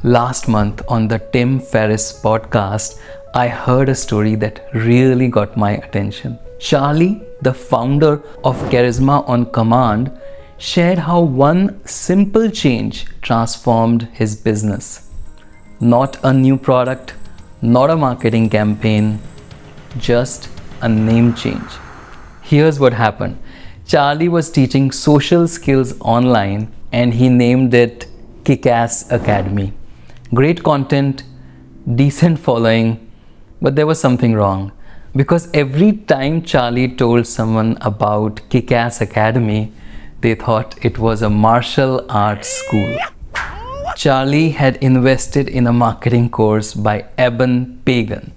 Last month on the Tim Ferriss podcast, I heard a story that really got my attention. Charlie, the founder of Charisma on Command, shared how one simple change transformed his business. Not a new product, not a marketing campaign, just a name change. Here's what happened. Charlie was teaching social skills online and he named it Kickass Academy. Great content, decent following, but there was something wrong. Because every time Charlie told someone about Kickass Academy, they thought it was a martial arts school. Charlie had invested in a marketing course by Eben Pagan.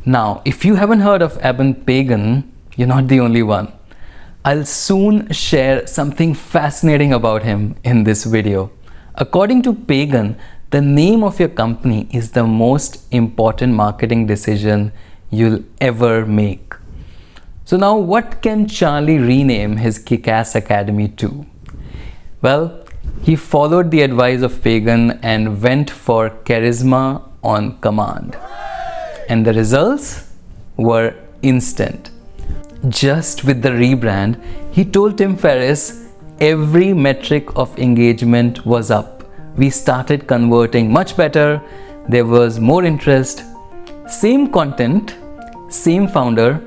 Now, if you haven't heard of Eben Pagan, you're not the only one. I'll soon share something fascinating about him in this video. According to Pagan, the name of your company is the most important marketing decision you'll ever make. So now what can Charlie rename his Kickass Academy to? Well, he followed the advice of Pagan and went for Charisma on Command. And the results were instant. Just with the rebrand, he told Tim Ferriss every metric of engagement was up. We started converting much better. There was more interest. Same content, same founder,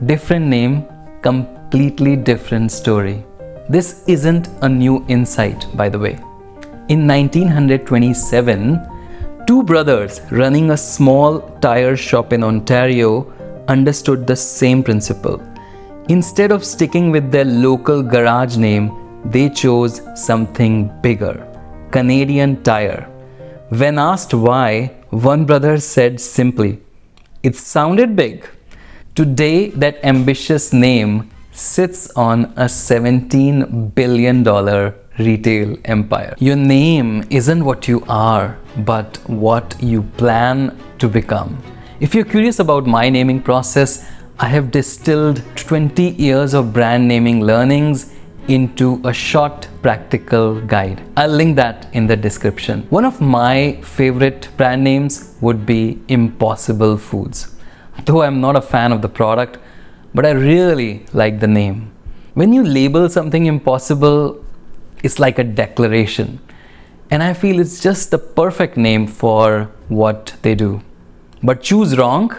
different name, completely different story. This isn't a new insight, by the way. In 1927, two brothers running a small tire shop in Ontario understood the same principle. Instead of sticking with their local garage name, they chose something bigger. Canadian Tire. When asked why, one brother said simply, "It sounded big." Today, that ambitious name sits on a $17 billion retail empire. Your name isn't what you are, but what you plan to become. If you're curious about my naming process, I have distilled 20 years of brand naming learnings into a short practical guide. I'll link that in the description. One of my favorite brand names would be Impossible Foods. Though I'm not a fan of the product, but I really like the name. When you label something impossible, it's like a declaration. And I feel it's just the perfect name for what they do. But choose wrong,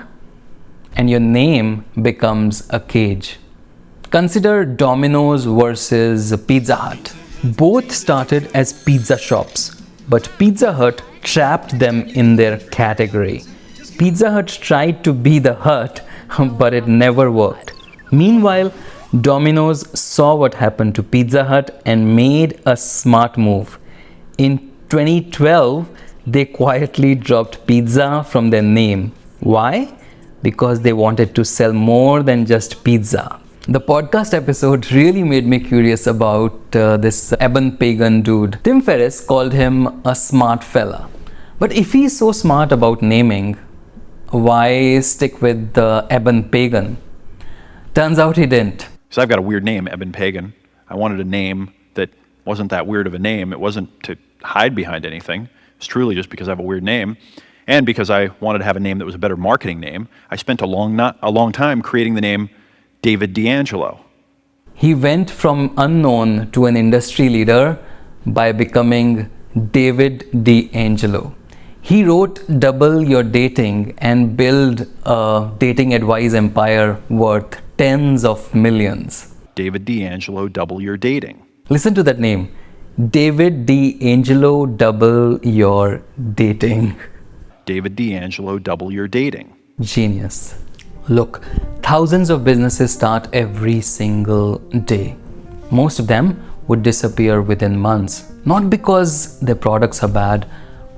and your name becomes a cage. Consider Domino's versus Pizza Hut. Both started as pizza shops, but Pizza Hut trapped them in their category. Pizza Hut tried to be the Hut, but it never worked. Meanwhile, Domino's saw what happened to Pizza Hut and made a smart move. In 2012, they quietly dropped pizza from their name. Why? Because they wanted to sell more than just pizza. The podcast episode really made me curious about this Eben Pagan dude. Tim Ferriss called him a smart fella. But if he's so smart about naming, why stick with Eben Pagan? Turns out he didn't. So I've got a weird name, Eben Pagan. I wanted a name that wasn't that weird of a name. It wasn't to hide behind anything. It's truly just because I have a weird name. And because I wanted to have a name that was a better marketing name. I spent a long time creating the name David DeAngelo. He went from unknown to an industry leader by becoming David DeAngelo. He wrote Double Your Dating and built a dating advice empire worth tens of millions. David DeAngelo, Double Your Dating. Listen to that name. David DeAngelo, Double Your Dating. David DeAngelo, Double Your Dating. Genius. Look, thousands of businesses start every single day. Most of them would disappear within months. Not because their products are bad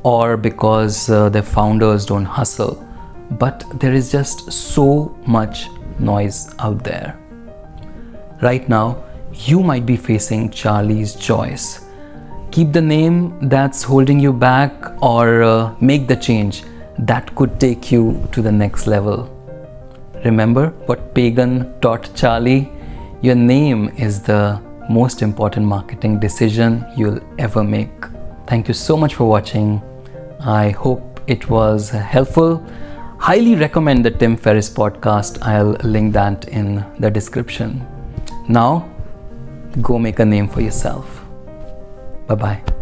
or because their founders don't hustle, but there is just so much noise out there. Right now, you might be facing Charlie's choice. Keep the name that's holding you back or make the change that could take you to the next level. Remember what Pagan taught Charlie? Your name is the most important marketing decision you'll ever make. Thank you so much for watching. I hope it was helpful. Highly recommend the Tim Ferriss podcast. I'll link that in the description. Now, go make a name for yourself. Bye-bye.